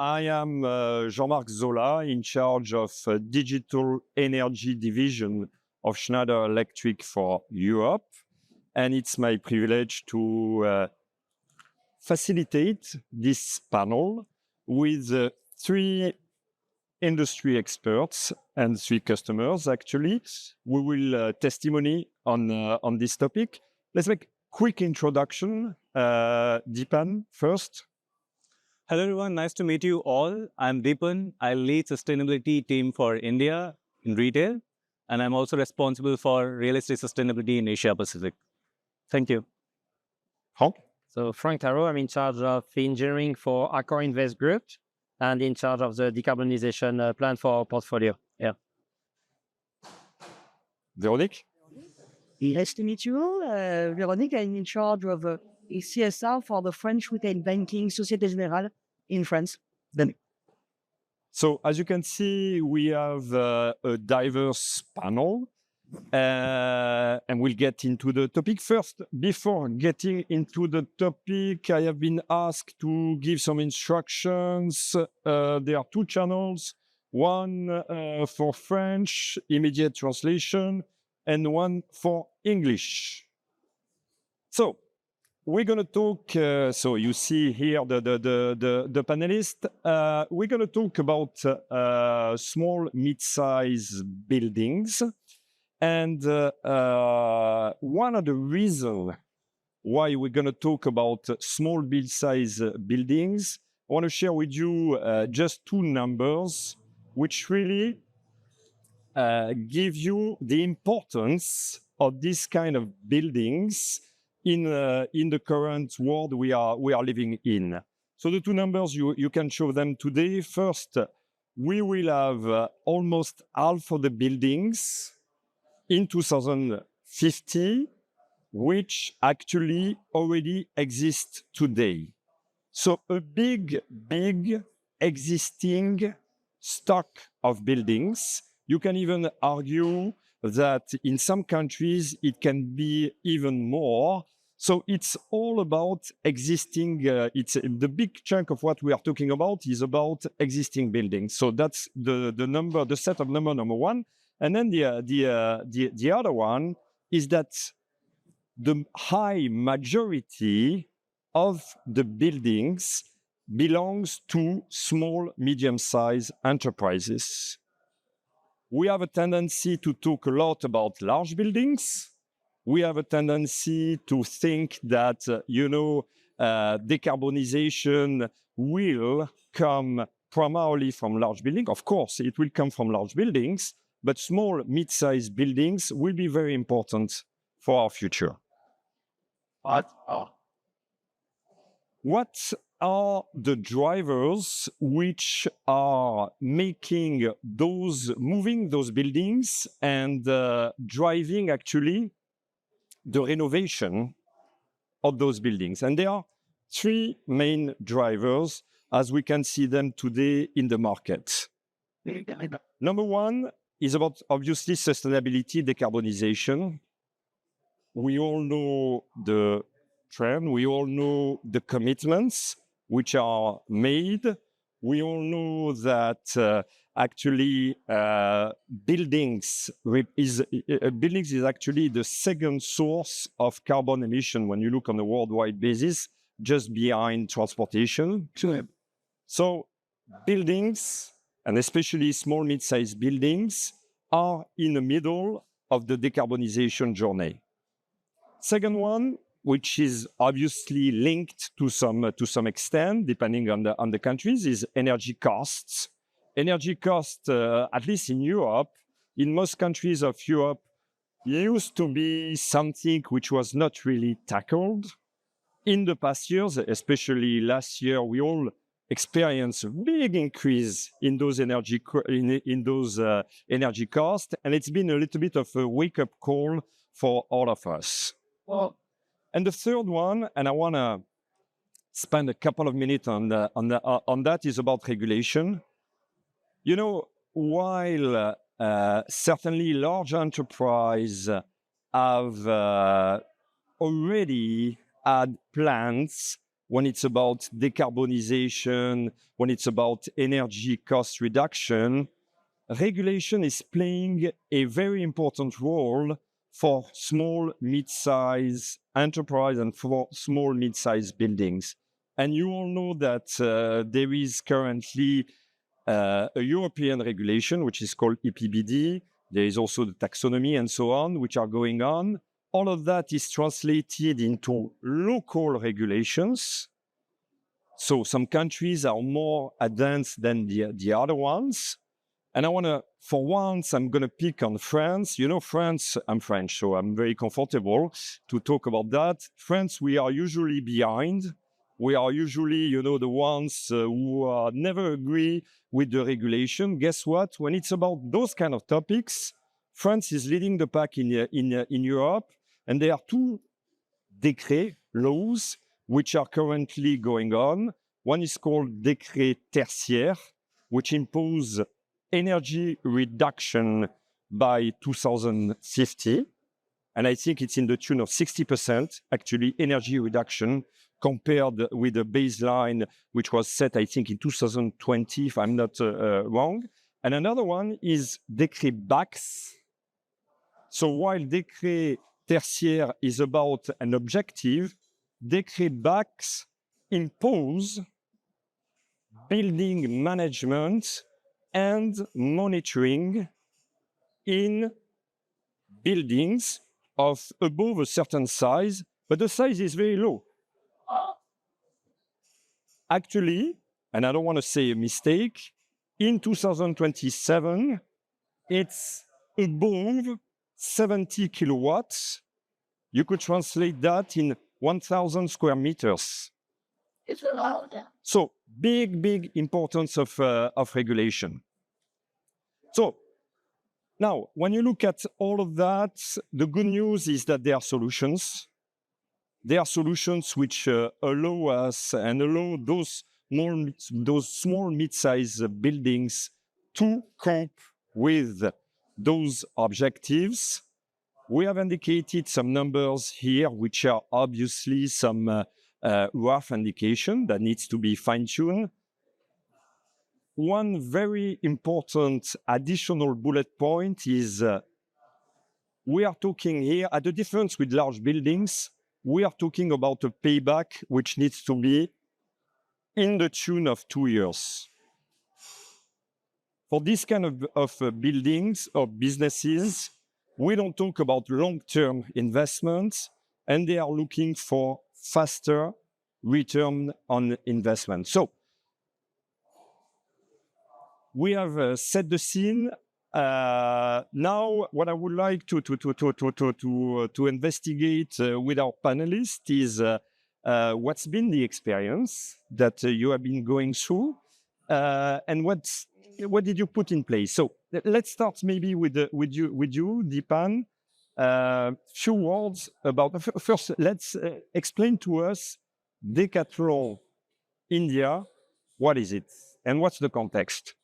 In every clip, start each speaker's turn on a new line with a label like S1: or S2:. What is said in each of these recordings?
S1: I am Jean-Marc Zola, in charge of Digital Energy Division of Schneider Electric for Europe. And it's my privilege to facilitate this panel with three industry experts and three customers, actually. We will testimony on this topic. Let's make a quick introduction. Deepan first.
S2: Hello, everyone. Nice to meet you all. I'm Deepan. I lead sustainability team for India in retail, and I'm also responsible for real estate sustainability in Asia Pacific. Thank you.
S1: Frank?
S3: So Frank Tarot, I'm in charge of engineering for Accor Invest Group and in charge of the decarbonization plan for our portfolio. Yeah.
S1: Véronique?
S4: Nice to meet you all. Véronique, I'm in charge of CSR for the French retail banking Société Générale in France.
S1: So as you can see, we have a diverse panel and we'll get into the topic. First, before getting into the topic, I have been asked to give some instructions. There are two channels, one for French, immediate translation, and one for English. So we're going to talk, so you see here the panelists. We're going to talk about small, mid-size buildings. And one of the reasons why we're going to talk about small, mid-size buildings, I want to share with you just two numbers, which really give you the importance of this kind of buildings in the current world we are living in. So the two numbers, you can show them today. First, we will have almost half of the buildings in 2050, which actually already exist today. So a big existing stock of buildings. You can even argue that in some countries, it can be even more. So it's all about existing, the big chunk of what we are talking about is about existing buildings. So that's the set of number one. And then the other one is that the high majority of the buildings belongs to small, medium-sized enterprises. We have a tendency to talk a lot about large buildings. We have a tendency to think that, decarbonization will come primarily from large buildings. Of course, it will come from large buildings, but small, mid-sized buildings will be very important for our future. What are the drivers which are moving those buildings and driving actually the renovation of those buildings? And there are three main drivers as we can see them today in the market. Number one is about, obviously, sustainability, decarbonization. We all know the trend. We all know the commitments which are made. We all know that actually buildings is actually the second source of carbon emission when you look on a worldwide basis, just behind transportation. So buildings, and especially small, mid-sized buildings, are in the middle of the decarbonization journey. Second one, which is obviously linked to some extent, depending on the countries, is energy costs. Energy costs, at least in Europe, in most countries of Europe, used to be something which was not really tackled. In the past years, especially last year, we all experienced a big increase in those energy costs, and it's been a little bit of a wake-up call for all of us. And the third one, and I want to spend a couple of minutes on that, is about regulation. While certainly large enterprises have already had plans when it's about decarbonization, when it's about energy cost reduction, regulation is playing a very important role for small, mid-size enterprise and for small, mid-size buildings. And you all know that there is currently a European regulation, which is called EPBD. There is also the taxonomy and so on, which are going on. All of that is translated into local regulations. So some countries are more advanced than the other ones. And I want to, for once, I'm going to pick on France. You know, France, I'm French, so I'm very comfortable to talk about that. France, we are usually behind. We are usually, the ones who never agree with the regulation. Guess what? When it's about those kind of topics, France is leading the pack in Europe. And there are two décrets, laws, which are currently going on. One is called Décret tertiaire, which impose energy reduction by 2050. And I think it's in the tune of 60%, actually, energy reduction compared with the baseline, which was set, I think, in 2020, if I'm not wrong. And another one is Décret Bax. So while Décret tertiaire is about an objective, Décret Bax impose building management and monitoring in buildings of above a certain size, but the size is very low. Actually, and I don't want to say a mistake, in 2027, it's above 70 kilowatts. You could translate that in 1,000 square meters.
S4: It's allowed.
S1: So big importance of regulation. So now, when you look at all of that, the good news is that there are solutions. There are solutions which allow us and allow those small mid-sized buildings to cope with those objectives. We have indicated some numbers here, which are obviously some rough indication that needs to be fine-tuned. One very important additional bullet point is we are talking here, at the difference with large buildings, we are talking about a payback which needs to be in the tune of 2 years. For this kind of buildings or businesses, we don't talk about long-term investments, and they are looking for faster return on investment. So we have set the scene. Now, what I would like to investigate with our panelists is what's been the experience that you have been going through, and what did you put in place? So let's start maybe with you, Deepan. Few words about. First, let's explain to us Decathlon India. What is it, and what's the context?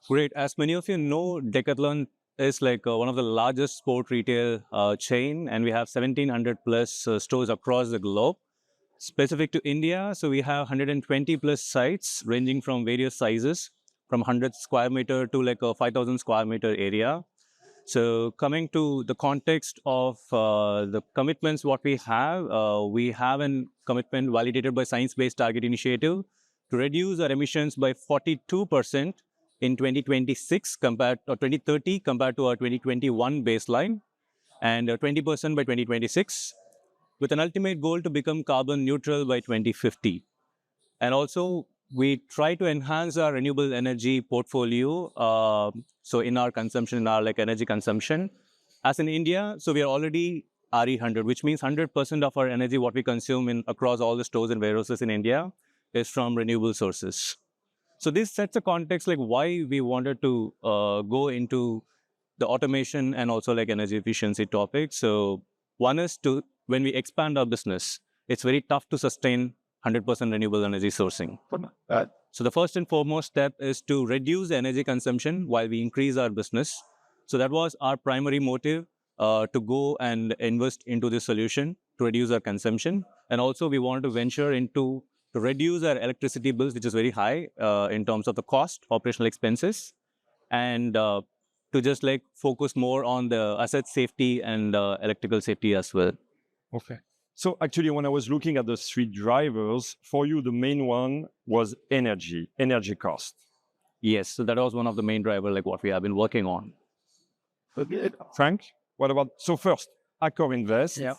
S2: Great. As many of you know, Decathlon is like one of the largest sport retail chain, and we have 1,700 plus stores across the globe. Specific to India, so we have 120 plus sites ranging from various sizes, from 100 square meter to like a 5,000 square meter area. So coming to the context of the commitments, what we have a commitment validated by Science Based Target Initiative to reduce our emissions by 42% in 2026 or 2030 compared to our 2021 baseline, and 20% by 2026, with an ultimate goal to become carbon neutral by 2050. And also, we try to enhance our renewable energy portfolio. So in our consumption, in our energy consumption, as in India, so we are already RE100, which means 100% of our energy, what we consume across all the stores and warehouses in India, is from renewable sources. So this sets a context like why we wanted to go into the automation and also energy efficiency topic. So one is when we expand our business, it's very tough to sustain 100% renewable energy sourcing. So the first and foremost step is to reduce energy consumption while we increase our business. So that was our primary motive to go and invest into this solution, to reduce our consumption. And also we want to venture into to reduce our electricity bills, which is very high in terms of the cost, operational expenses, and to just like focus more on the asset safety and electrical safety as well.
S1: Okay. So actually, when I was looking at the three drivers, for you, the main one was energy cost.
S2: Yes, so that was one of the main drivers, like what we have been working on.
S1: Frank, what about, so first, Accor Invest.
S3: Yeah.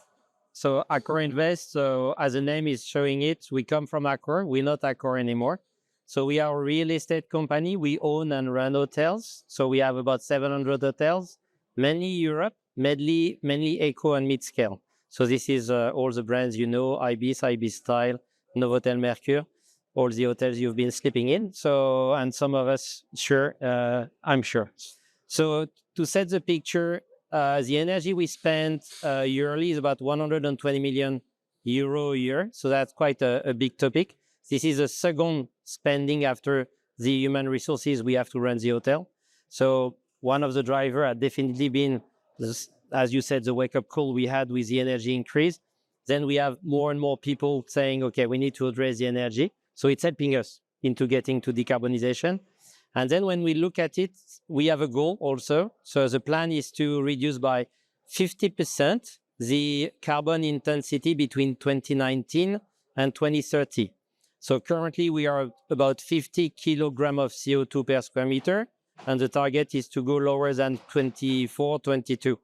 S3: So Accor Invest, so as the name is showing it, we come from Accor. We're not Accor anymore. So we are a real estate company. We own and run hotels. So we have about 700 hotels, mainly Europe, mainly eco and mid-scale. So this is all the brands you know, Ibis Style, Novotel Mercure, all the hotels you've been sleeping in. So, and some of us, sure, I'm sure. So to set the picture, the energy we spend yearly is about 120 million euro a year. So that's quite a big topic. This is a second spending after the human resources we have to run the hotel. So one of the drivers had definitely been, as you said, the wake-up call we had with the energy increase. Then we have more and more people saying, okay, we need to address the energy. So it's helping us into getting to decarbonization. And then when we look at it, we have a goal also. So the plan is to reduce by 50% the carbon intensity between 2019 and 2030. So currently we are about 50 kilograms of CO2 per square meter, and the target is to go lower than 24, 22.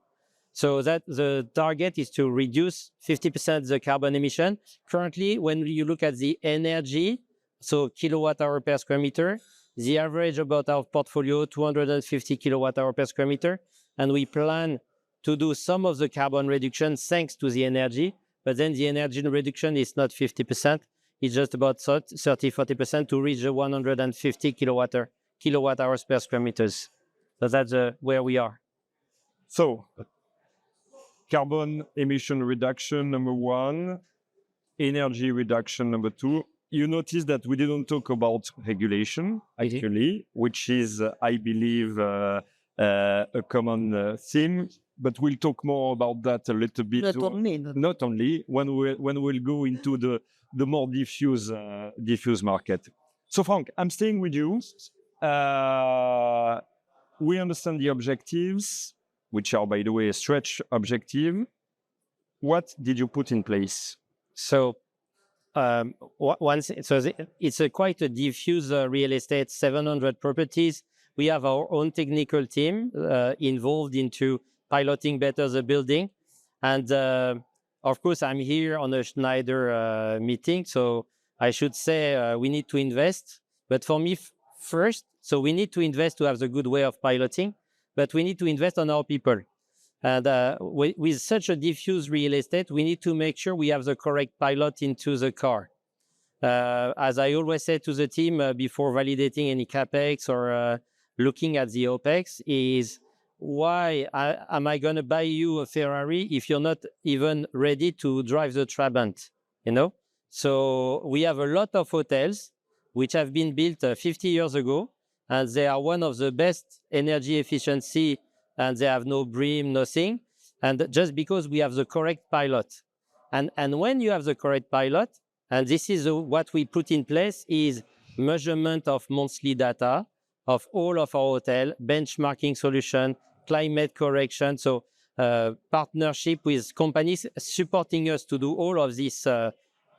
S3: So that the target is to reduce 50% the carbon emission. Currently, when you look at the energy, so kilowatt hour per square meter, the average about our portfolio, 250 kilowatt hour per square meter. And we plan to do some of the carbon reduction thanks to the energy, but then the energy reduction is not 50%. It's just about 30, 40% to reach the 150 kilowatt hours per square meters. So that's where we are.
S1: So carbon emission reduction, number one, energy reduction, number two. You notice that we didn't talk about regulation, actually, which is, I believe, a common theme, but we'll talk more about that a little bit. Not only when we'll go into the more diffuse market. So Frank, I'm staying with you. We understand the objectives, which are, by the way, a stretch objective. What did you put in place?
S3: So it's quite a diffuse real estate, 700 properties. We have our own technical team involved into piloting better the building. And of course, I'm here on a Schneider meeting. So I should say we need to invest. But for me, first, so we need to invest to have the good way of piloting, but we need to invest on our people. And with such a diffuse real estate, we need to make sure we have the correct pilot into the car. As I always say to the team before validating any CapEx or looking at the OpEx is, why am I going to buy you a Ferrari if you're not even ready to drive the Trabant, you know? So we have a lot of hotels which have been built 50 years ago, and they are one of the best energy efficiency, and they have no BREEAM, nothing. And just because we have the correct pilot. And when you have the correct pilot, and this is what we put in place, is measurement of monthly data of all of our hotel, benchmarking solution, climate correction. So partnership with companies supporting us to do all of this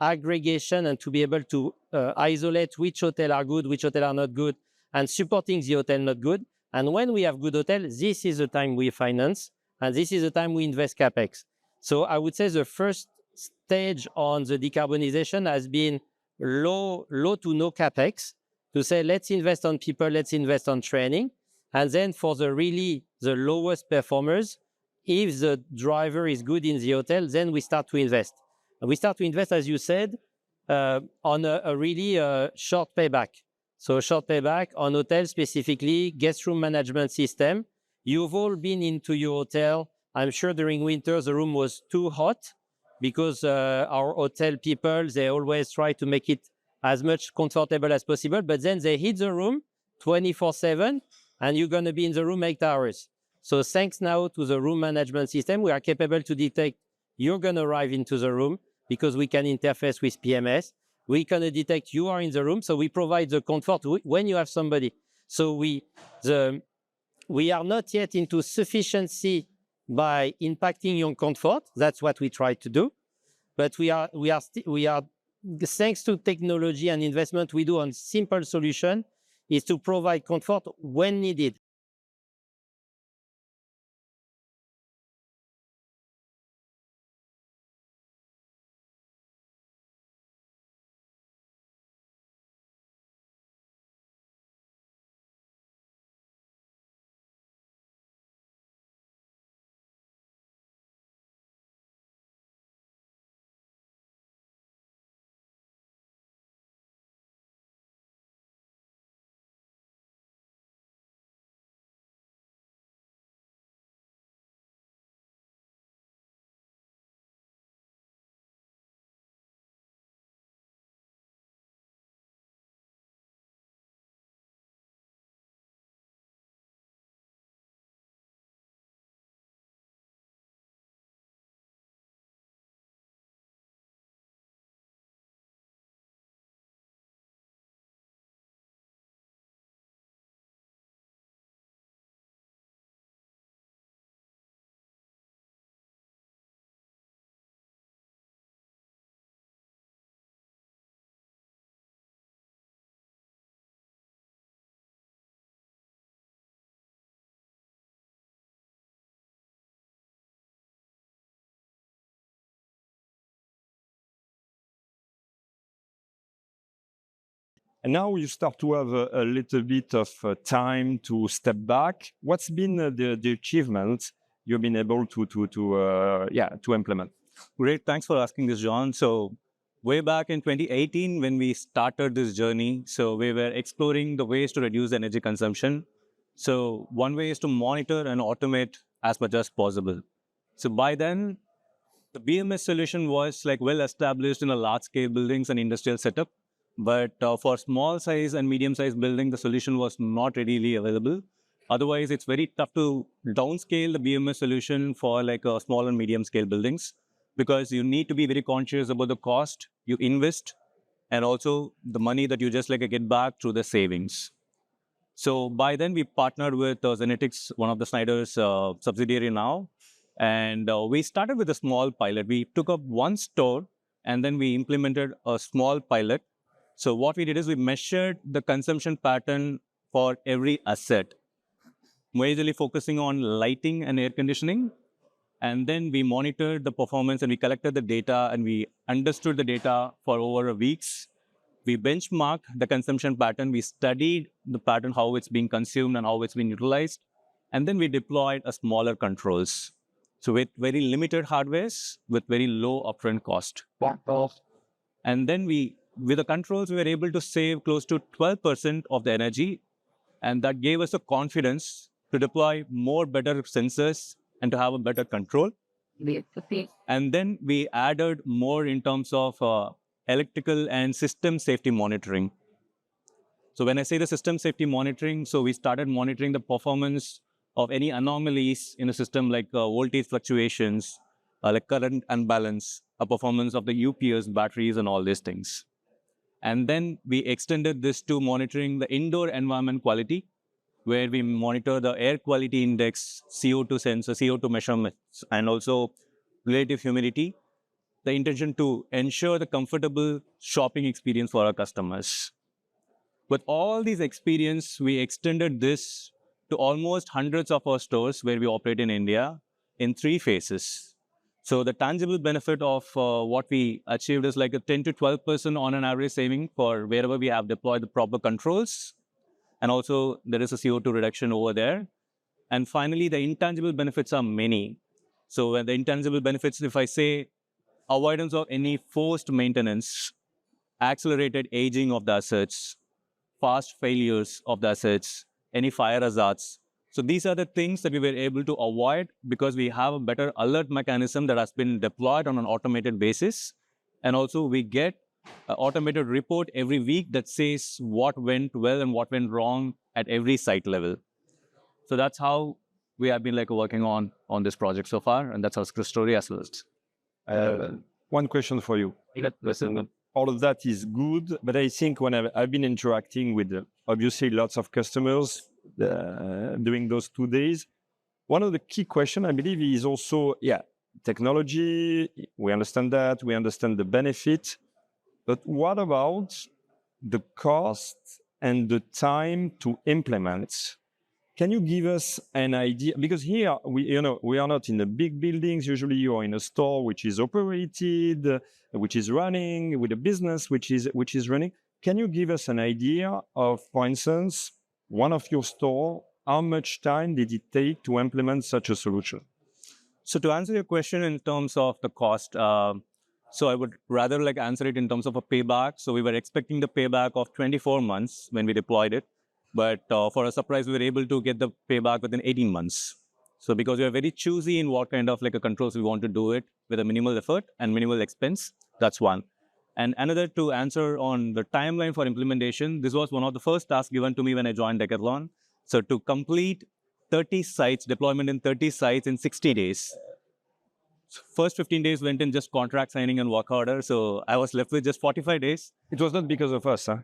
S3: aggregation and to be able to isolate which hotel are good, which hotel are not good, and supporting the hotel not good. And when we have good hotel, this is the time we finance, and this is the time we invest CapEx. So I would say the first stage on the decarbonization has been low to no CapEx, to say, let's invest on people, let's invest on training. And then for the lowest performers, if the driver is good in the hotel, then we start to invest. And we start to invest, as you said, on a really short payback. So short payback on hotels, specifically guest room management system. You've all been into your hotel. I'm sure during winter, the room was too hot because our hotel people, they always try to make it as much comfortable as possible, but then they heat the room 24/7 and you're going to be in the room 8 hours. So thanks now to the room management system, we are capable to detect you're going to arrive into the room because we can interface with PMS. We can detect you are in the room. So we provide the comfort when you have somebody. So we are not yet into sufficiency by impacting your comfort. That's what we try to do. But we are thanks to technology and investment we do on simple solution is to provide comfort when needed.
S1: And now you start to have a little bit of time to step back. What's been the achievement you've been able to implement?
S2: Great. Thanks for asking this, John. So way back in 2018, when we started this journey, so we were exploring the ways to reduce energy consumption. So one way is to monitor and automate as much as possible. So by then, the BMS solution was like well established in a large scale buildings and industrial setup. But for small size and medium size building, the solution was not readily available. Otherwise, it's very tough to downscale the BMS solution for like small and medium scale buildings because you need to be very conscious about the cost you invest and also the money that you just like get back through the savings. So by then we partnered with Zenetics, one of the Schneider's subsidiary now. And we started with a small pilot. We took up one store and then we implemented a small pilot. So what we did is we measured the consumption pattern for every asset, majorly focusing on lighting and air conditioning. And then we monitored the performance and we collected the data and we understood the data for over weeks. We benchmarked the consumption pattern. We studied the pattern, how it's being consumed and how it's being utilized. And then we deployed a smaller controls. So with very limited hardwares, with very low upfront cost. And then with the controls, we were able to save close to 12% of the energy. And that gave us the confidence to deploy more better sensors and to have a better control. And then we added more in terms of electrical and system safety monitoring. So when I say the system safety monitoring, so we started monitoring the performance of any anomalies in the system like voltage fluctuations, like current unbalance, a performance of the UPS, batteries, and all these things. And then we extended this to monitoring the indoor environment quality, where we monitor the air quality index, CO2 sensor, CO2 measurements, and also relative humidity. The intention to ensure the comfortable shopping experience for our customers. With all these experience, we extended this to almost hundreds of our stores where we operate in India in 3 phases. So the tangible benefit of what we achieved is like a 10 to 12% on an average saving for wherever we have deployed the proper controls. And also there is a CO2 reduction over there. And finally, the intangible benefits are many. So the intangible benefits, if I say avoidance of any forced maintenance, accelerated aging of the assets, fast failures of the assets, any fire hazards. So these are the things that we were able to avoid because we have a better alert mechanism that has been deployed on an automated basis. And also we get an automated report every week that says what went well and what went wrong at every site level. So that's how we have been like working on this project so far. And that's our story as well.
S1: One question for you. All of that is good, but I think when I've been interacting with obviously lots of customers during those 2 days, one of the key questions I believe is also, technology. We understand that, we understand the benefit, but what about the cost and the time to implement? Can you give us an idea? Because here we are not in the big buildings. Usually, you are in a store which is operated, which is running, with a business which is running. Can you give us an idea of, for instance, one of your store? How much time did it take to implement such a solution?
S2: So to answer your question in terms of the cost, so I would rather answer it in terms of a payback. So we were expecting the payback of 24 months when we deployed it. But for a surprise, we were able to get the payback within 18 months. So because we are very choosy in what kind of a controls we want to do it with a minimal effort and minimal expense, that's one. And another, to answer on the timeline for implementation, this was one of the first tasks given to me when I joined Decathlon. So to complete 30 sites, deployment in 30 sites in 60 days. First 15 days went in just contract signing and work order. So I was left with just 45 days.
S1: It was not because of us, huh?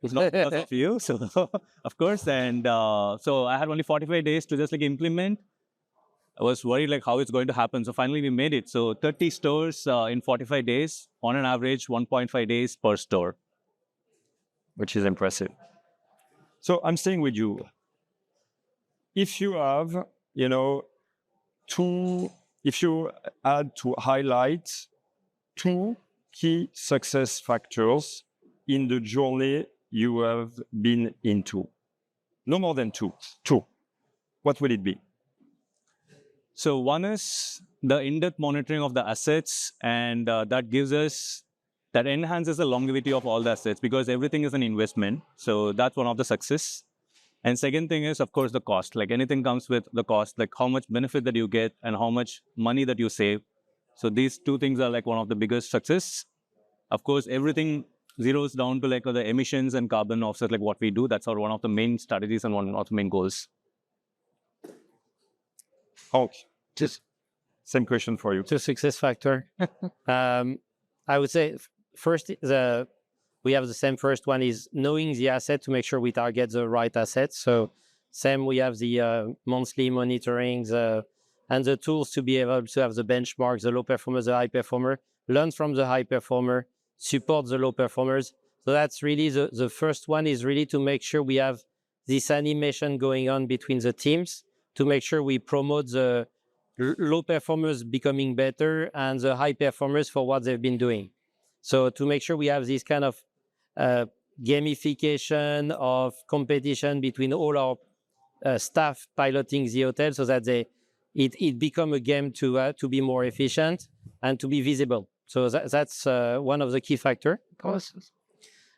S2: It's not because of you, so of course. And so I had only 45 days to just implement. I was worried how it's going to happen. So finally we made it. So 30 stores in 45 days, on an average 1.5 days per store.
S1: Which is impressive. So I'm staying with you. If you have, if you had to highlight 2 key success factors in the journey you have been into, no more than 2, what will it be?
S2: So one is the in-depth monitoring of the assets, and that enhances the longevity of all the assets because everything is an investment. So that's one of the success. And second thing is, of course, the cost. Anything comes with the cost, how much benefit that you get and how much money that you save. So these 2 things are one of the biggest success. Of course, everything zeroes down to the emissions and carbon offset, what we do. That's one of the main strategies and one of the main goals.
S1: Okay. Just same question for you.
S3: To success factor. I would say first, we have the same first one is knowing the asset to make sure we target the right assets. So same, we have the monthly monitoring and the tools to be able to have the benchmarks, the low performers, the high performer, learn from the high performer, support the low performers. So that's really the first one, is really to make sure we have this animation going on between the teams to make sure we promote the low performers becoming better and the high performers for what they've been doing. So to make sure we have this kind of gamification of competition between all our staff piloting the hotel, so that it become a game to be more efficient and to be visible. So that's one of the key factors.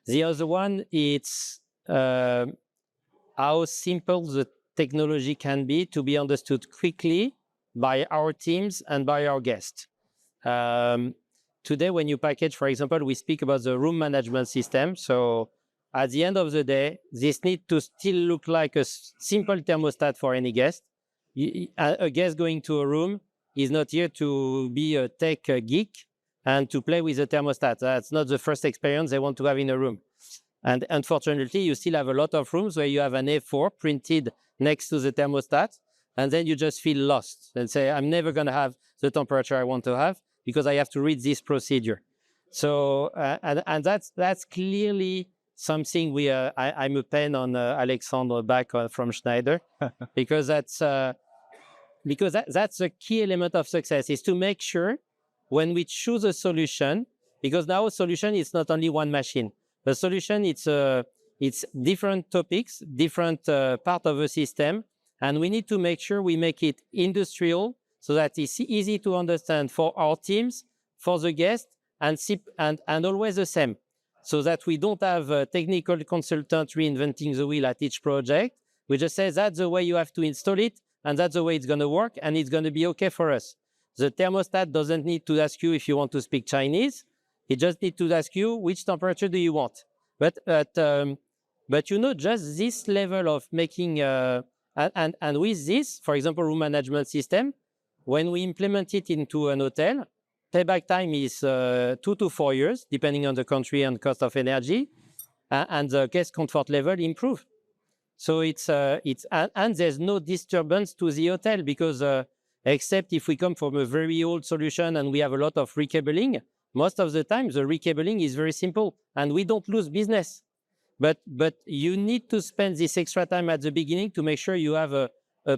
S3: The other one, it's how simple the technology can be to be understood quickly by our teams and by our guests. Today, when you package, for example, we speak about the room management system. So at the end of the day, this needs to still look like a simple thermostat for any guest. A guest going to a room is not here to be a tech geek and to play with a thermostat. That's not the first experience they want to have in a room. And unfortunately, you still have a lot of rooms where you have an A4 printed next to the thermostat, and then you just feel lost and say, I'm never going to have the temperature I want to have because I have to read this procedure. So, and that's clearly something I'm a pen on Alexandre back from Schneider, because that's a key element of success, is to make sure when we choose a solution, because now a solution is not only one machine. The solution, it's different topics, different part of the system, and we need to make sure we make it industrial so that it's easy to understand for our teams, for the guests, and always the same, so that we don't have a technical consultant reinventing the wheel at each project. We just say that's the way you have to install it, and that's the way it's going to work, and it's going to be okay for us. The thermostat doesn't need to ask you if you want to speak Chinese. It just needs to ask you which temperature do you want. But just this level of making and with this, for example, room management system, when we implement it into an hotel, payback time is 2 to 4 years, depending on the country and cost of energy, and the guest comfort level improve. So and there's no disturbance to the hotel because except if we come from a very old solution and we have a lot of recabling, most of the time the recabling is very simple and we don't lose business. But you need to spend this extra time at the beginning to make sure you have a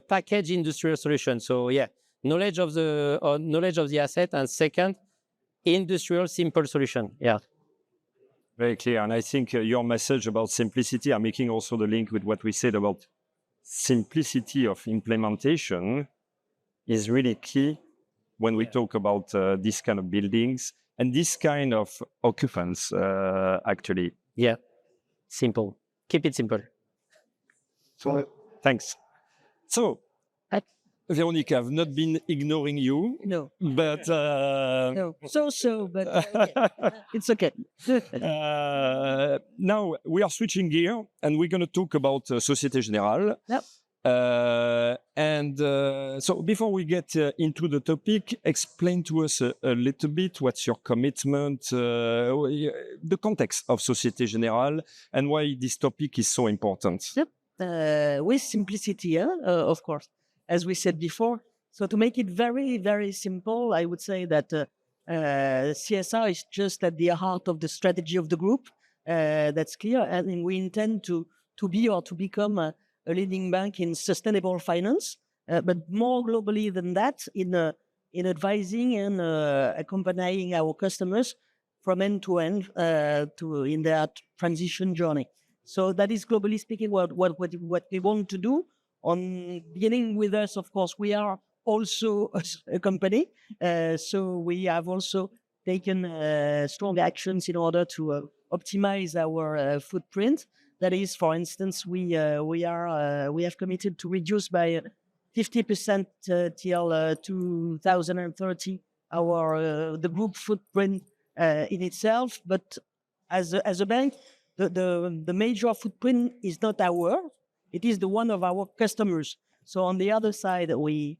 S3: package industrial solution. So yeah, knowledge of the asset, and second, industrial simple solution. Yeah.
S1: Very clear. And I think your message about simplicity, I'm making also the link with what we said about simplicity of implementation, is really key when we talk about this kind of buildings and this kind of occupants, actually.
S3: Yeah. Simple. Keep it simple.
S1: So, thanks. So, Veronica, I've not been ignoring you.
S4: No.
S1: But
S4: No. But it's okay.
S1: Now we are switching gear and we're going to talk about Société Générale.
S4: Yep.
S1: So before we get into the topic, explain to us a little bit what's your commitment, the context of Société Générale, and why this topic is so important.
S4: Yep. With simplicity, of course, as we said before. So to make it very, very simple, I would say that CSR is just at the heart of the strategy of the group. That's clear. And we intend to be or to become a leading bank in sustainable finance, but more globally than that, in advising and accompanying our customers from end to end in their transition journey. So that is, globally speaking, what we want to do. On beginning with us, of course, we are also a company, so we have also taken strong actions in order to optimize our footprint. That is, for instance, we have committed to reduce by 50% till 2030 the group footprint in itself. But as a bank, the major footprint is not ours; it is the one of our customers. So on the other side, we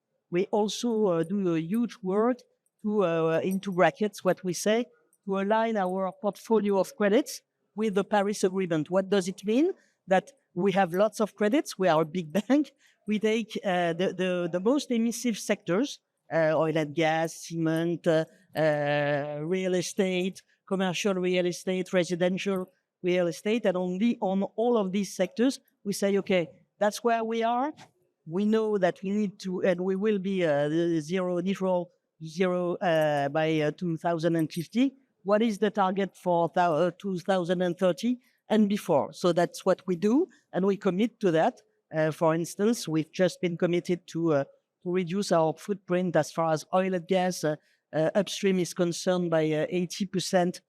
S4: also do a huge work to into brackets what we say, to align our portfolio of credits with the Paris Agreement. What does it mean? That we have lots of credits. We are a big bank. We take the most emissive sectors, oil and gas, cement, real estate, commercial real estate, residential real estate, and only on all of these sectors, we say, okay, that's where we are. We know that we need to, and we will be zero by 2050. What is the target for 2030 and before? So that's what we do, and we commit to that. For instance, we've just been committed to reduce our footprint as far as oil and gas upstream is concerned by 80%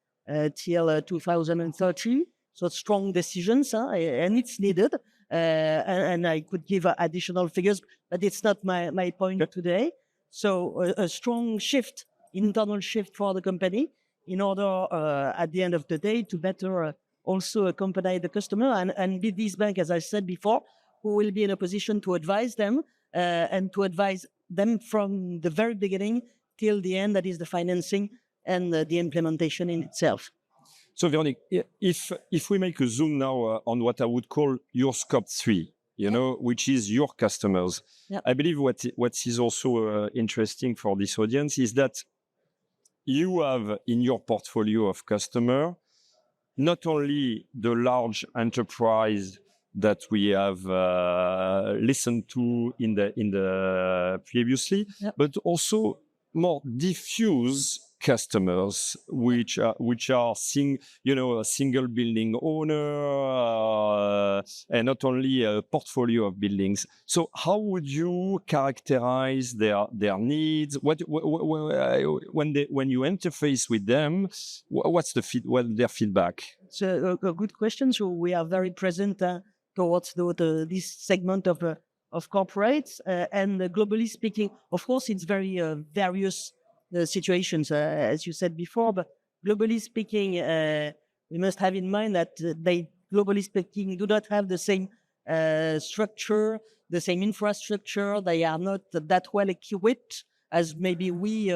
S4: till 2030. So strong decisions, and it's needed. And I could give additional figures, but it's not my point today. So a strong shift, internal shift for the company, in order at the end of the day to better also accompany the customer and be this bank, as I said before, who will be in a position to advise them and to advise them from the very beginning till the end, that is the financing and the implementation in itself.
S1: So Véronique, if we make a zoom now on what I would call your scope 3, you know, which is your customers.
S4: Yep.
S1: I believe what is also interesting for this audience is that you have in your portfolio of customer not only the large enterprise that we have listened to in the previously,
S4: Yep.
S1: but also more diffuse customers, which are a single building owner, and not only a portfolio of buildings. So, how would you characterize their needs? When you interface with them, what's their feedback?
S4: It's a good question. So we are very present towards this segment of corporates, and globally speaking, of course, it's very various situations, as you said before. But globally speaking, we must have in mind that they, globally speaking, do not have the same structure, the same infrastructure. They are not that well equipped as maybe we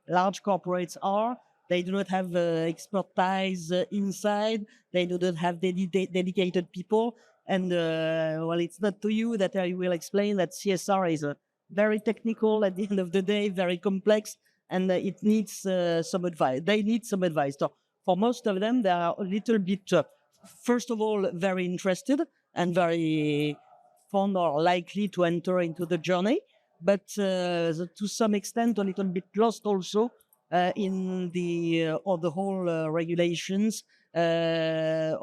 S4: large corporates are. They do not have expertise inside. They do not have dedicated people. And well, it's not to you that I will explain that CSR is very technical at the end of the day, very complex, and it needs some advice. They need some advice. So for most of them, they are a little bit, first of all, very interested and very fond or likely to enter into the journey, but to some extent, a little bit lost also in the whole regulations. That's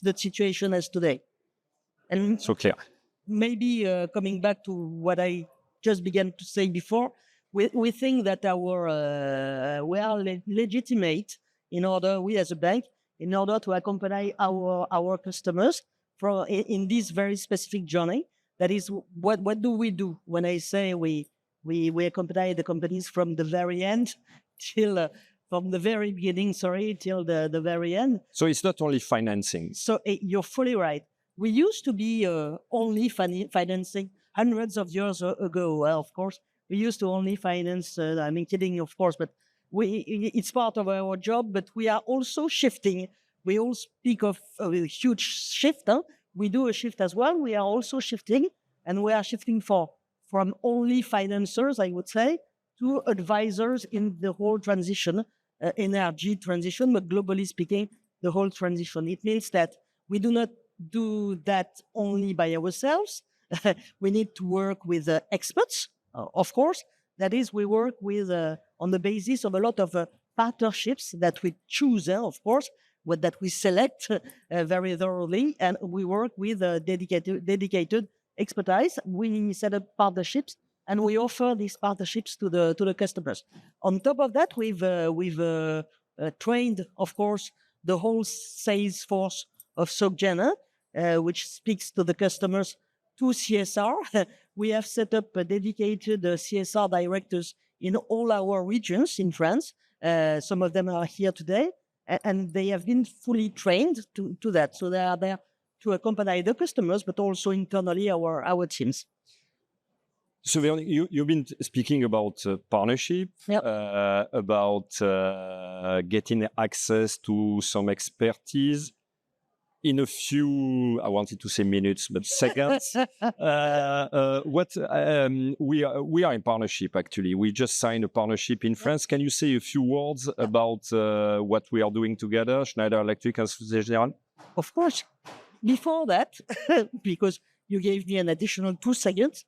S4: the situation as today. And
S1: So clear.
S4: maybe coming back to what I just began to say before, we think that we are legitimate in order, we as a bank, in order to accompany our customers in this very specific journey. That is, what do we do? When I say we accompany the companies from the very end till from the very beginning, till the very end.
S1: So it's not only financing.
S4: So you're fully right. We used to be only financing hundreds of years ago. Well, of course, we used to only finance. I'm kidding, of course, but it's part of our job. But we are also shifting. We all speak of a huge shift. Huh? We do a shift as well. We are also shifting, and we are shifting from only financiers, I would say, to advisors in the whole transition, energy transition, but globally speaking, the whole transition. It means that we do not do that only by ourselves. We need to work with experts, of course. That is, we work with on the basis of a lot of partnerships that we choose, of course, that we select very thoroughly, and we work with dedicated expertise. We set up partnerships, and we offer these partnerships to the customers. On top of that, we've trained, of course, the whole sales force of SocGen, which speaks to the customers to CSR. We have set up dedicated CSR directors in all our regions in France. Some of them are here today, and they have been fully trained to that. So they are there to accompany the customers, but also internally our teams.
S1: So Véronique, you've been speaking about partnership,
S4: Yep.
S1: About getting access to some expertise. In a few, I wanted to say minutes, but seconds. We are in partnership, actually. We just signed a partnership in France. Can you say a few words about what we are doing together, Schneider Electric and Société Générale?
S4: Of course. Before that, because you gave me an additional 2 seconds,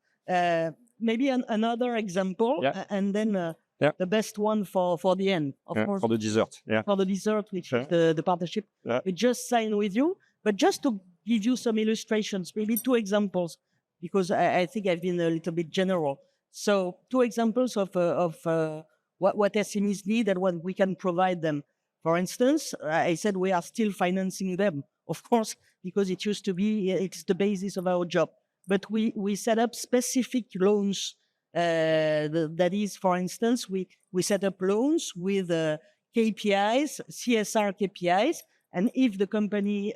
S4: maybe another example, and then the best one for the end, of course.
S1: For the dessert,
S4: For the dessert, which is the partnership we just signed with you. But just to give you some illustrations, maybe 2 examples, because I think I've been a little bit general. So 2 examples of what SMEs need and what we can provide them. For instance, I said we are still financing them, of course, because it used to be, it's the basis of our job. But we set up specific loans. That is, for instance, we set up loans with KPIs, CSR KPIs, and if the company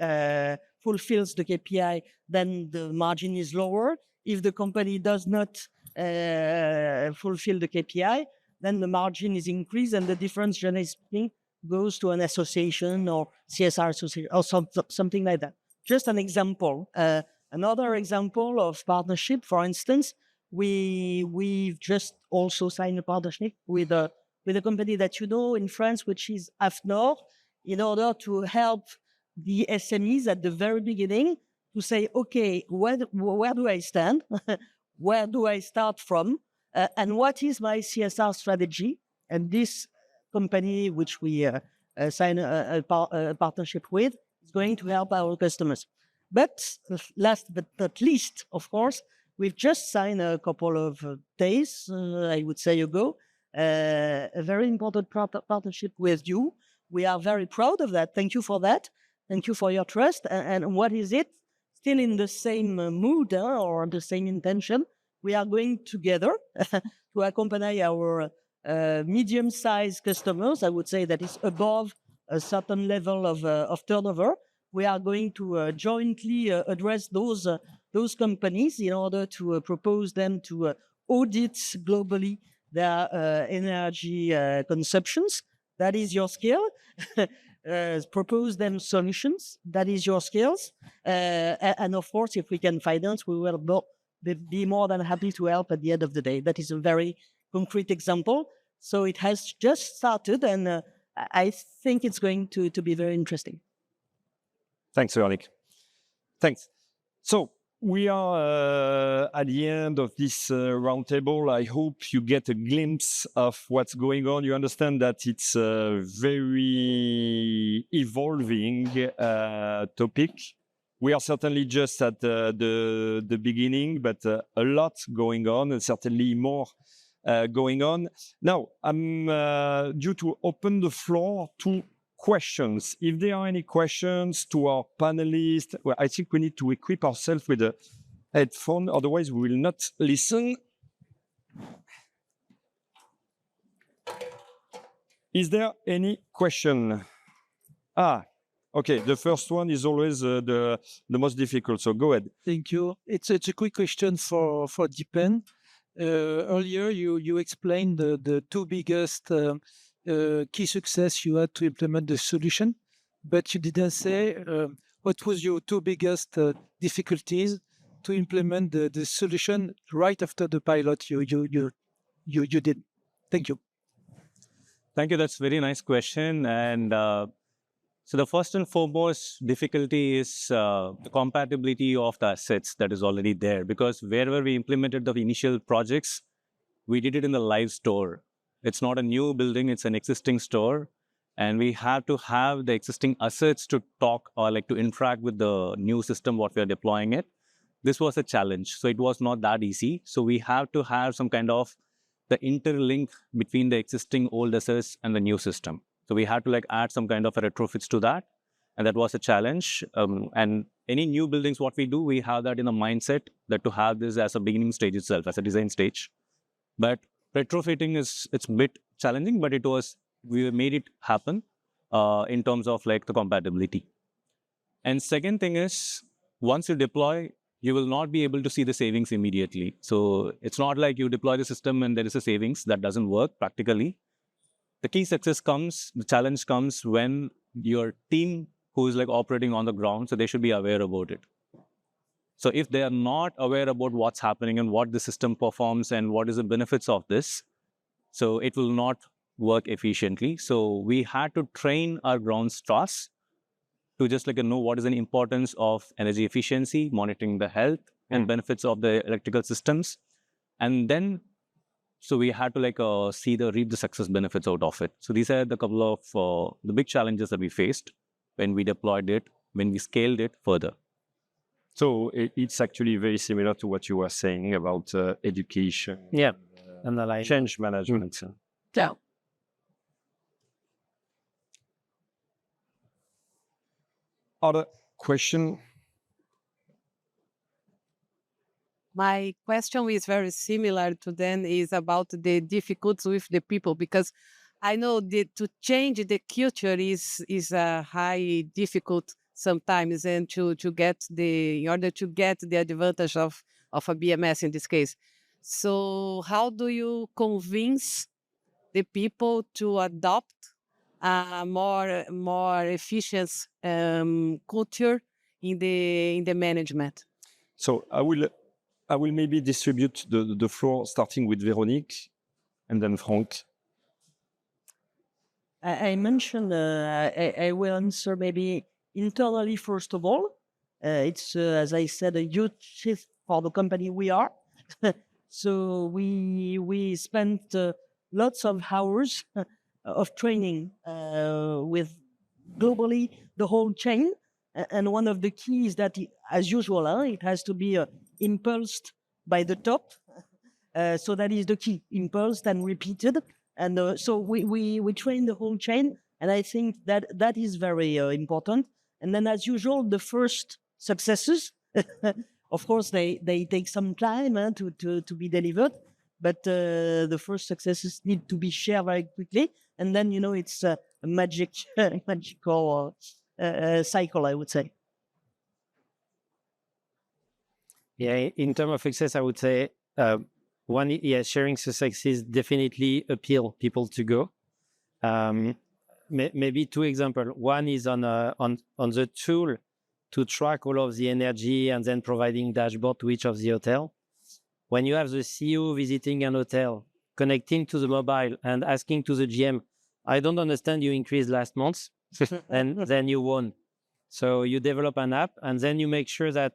S4: fulfills the KPI, then the margin is lower. If the company does not fulfill the KPI, then the margin is increased, and the difference, generally speaking, goes to an association or CSR association or something like that. Just an example. Another example of partnership, for instance, we've just also signed a partnership with a company that you know in France, which is AFNOR, in order to help the SMEs at the very beginning to say, okay, where do I stand? Where do I start from? And what is my CSR strategy? And this company, which we sign a partnership with, is going to help our customers. But last but not least, of course, we've just signed a couple of days, I would say ago, a very important partnership with you. We are very proud of that. Thank you for that. Thank you for your trust. And what is it? Still in the same mood or the same intention. We are going together to accompany our medium-sized customers. I would say that is above a certain level of turnover. We are going to jointly address those companies in order to propose them to audit globally their energy consumptions. That is your skill. Propose them solutions. That is your skills. And of course, if we can finance, we will be more than happy to help at the end of the day. That is a very concrete example. So it has just started, and I think it's going to be very interesting.
S1: Thanks, Véronique. Thanks. So we are at the end of this roundtable. I hope you get a glimpse of what's going on. You understand that it's a very evolving topic. We are certainly just at the beginning, but a lot going on, and certainly more going on. Now, I'm due to open the floor to questions. If there are any questions to our panelists, well, I think we need to equip ourselves with a headphone, otherwise we will not listen. Is there any question? Okay, the first one is always the most difficult, so go ahead.
S5: Thank you. It's a quick question for Deepan. Earlier, you explained the two biggest key success you had to implement the solution, but you didn't say what was your two biggest difficulties to implement the solution right after the pilot you did. Thank you.
S2: Thank you. That's a very nice question. And so the first and foremost difficulty is the compatibility of the assets that is already there, because wherever we implemented the initial projects, we did it in the live store. It's not a new building, it's an existing store. And we have to have the existing assets to talk or like to interact with the new system, what we are deploying it. This was a challenge. So it was not that easy. So we have to have some kind of the interlink between the existing old assets and the new system. So we had to like add some kind of a retrofits to that. And that was a challenge. And any new buildings, what we do, we have that in a mindset that to have this as a beginning stage itself, as a design stage. But retrofitting it's a bit challenging, but we made it happen in terms of like the compatibility. And second thing is, once you deploy, you will not be able to see the savings immediately. So it's not like you deploy the system and there is a savings. That doesn't work practically. The key success comes, the challenge comes when your team who is like operating on the ground, so they should be aware about it. So if they are not aware about what's happening and what the system performs and what is the benefits of this, so it will not work efficiently. So we had to train our ground staffs to just like know what is the importance of energy efficiency, monitoring the health and benefits of the electrical systems. And then, so we had to like reap the success benefits out of it. So these are the couple of the big challenges that we faced when we deployed it, when we scaled it further.
S1: So it's actually very similar to what you were saying about education.
S3: Yeah,
S1: change management.
S4: Yeah.
S1: Other question?
S6: My question is very similar to them, is about the difficulties with the people, because I know that to change the culture is a high difficult sometimes, and in order to get the advantage of a BMS in this case. So how do you convince the people to adopt a more efficient culture in the management?
S1: So I will maybe distribute the floor, starting with Véronique and then Franck.
S4: I mentioned, I will answer maybe internally first of all. It's, as I said, a huge shift for the company we are. So we spent lots of hours of training with globally the whole chain. And one of the keys that, as usual, it has to be impulsed by the top. So that is the key, impulsed and repeated. And so we train the whole chain. And I think that is very important. And then, as usual, the first successes, of course, they take some time to be delivered. But the first successes need to be shared very quickly. And then, it's a magical cycle, I would say.
S3: Yeah, in terms of success, I would say one, yeah, sharing successes definitely appeal people to go. Maybe two examples. One is on the tool to track all of the energy and then providing dashboard to each of the hotel. When you have the CEO visiting an hotel, connecting to the mobile and asking to the GM, I don't understand, you increased last month, and then you won. So you develop an app and then you make sure that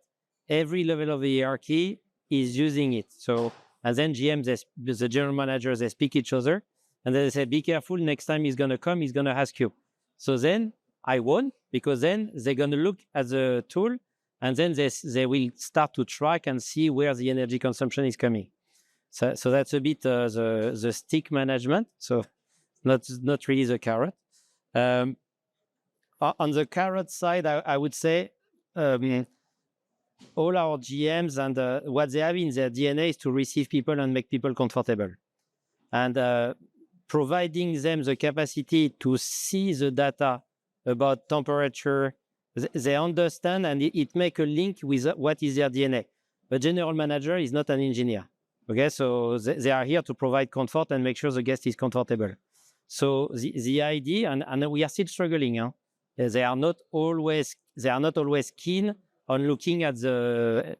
S3: every level of the hierarchy is using it. So, and then GMs, the general managers, they speak each other and then they say, be careful, next time he's going to come, he's going to ask you. So then I won, because then they're going to look at the tool and then they will start to track and see where the energy consumption is coming. So that's a bit the stick management. So not really the carrot. On the carrot side, I would say all our GMs and what they have in their DNA is to receive people and make people comfortable. And providing them the capacity to see the data about temperature, they understand, and it makes a link with what is their DNA. The general manager is not an engineer. Okay, so they are here to provide comfort and make sure the guest is comfortable. So the idea, and we are still struggling, huh? They are not always keen on looking at the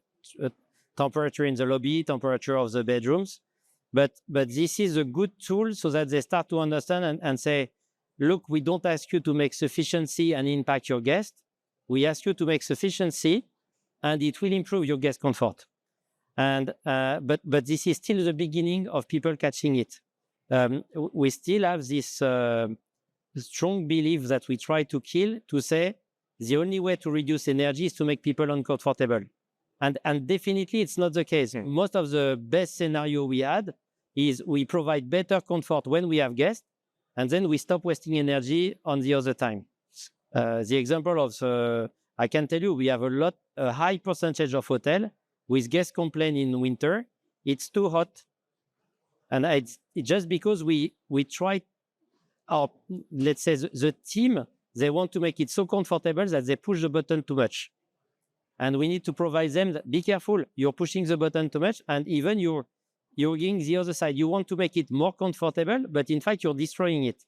S3: temperature in the lobby, temperature of the bedrooms. But this is a good tool so that they start to understand and say, look, we don't ask you to make sufficiency and impact your guest. We ask you to make sufficiency and it will improve your guest comfort. And but this is still the beginning of people catching it. We still have this strong belief that we try to kill, to say the only way to reduce energy is to make people uncomfortable. And definitely it's not the case. Most of the best scenario we had is we provide better comfort when we have guests, and then we stop wasting energy on the other time. The example of, I can tell you, we have a high percentage of hotel with guests complain in winter, it's too hot. And it's just because we try, let's say the team, they want to make it so comfortable that they push the button too much. And we need to provide them that, be careful, you're pushing the button too much, and even you're going the other side. You want to make it more comfortable, but in fact, you're destroying it.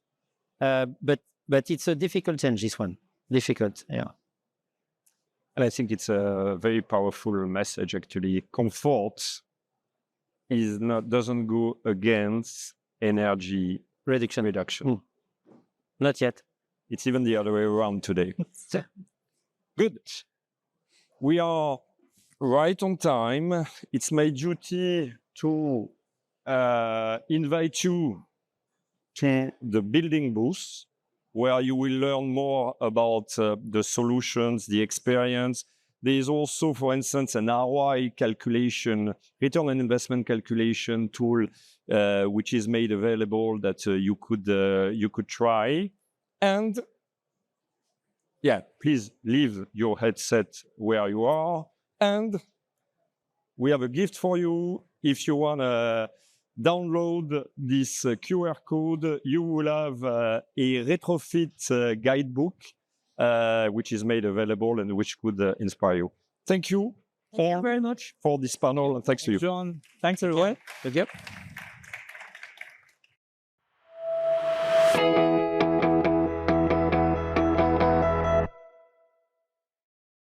S3: But it's a difficult change, this one. Difficult, yeah.
S1: And I think it's a very powerful message, actually. Comfort doesn't go against energy reduction.
S3: Not yet.
S1: It's even the other way around today. Good. We are right on time. It's my duty to invite you to the building booth, where you will learn more about the solutions, the experience. There is also, for instance, an ROI calculation, return on investment calculation tool, which is made available that you could try. And yeah, please leave your headset where you are. And we have a gift for you. If you want to download this QR code, you will have a retrofit guidebook, which is made available and which could inspire you. Thank you.
S4: Thank you very much
S1: For this panel, and thanks to you.
S2: John, thanks everyone. Yep.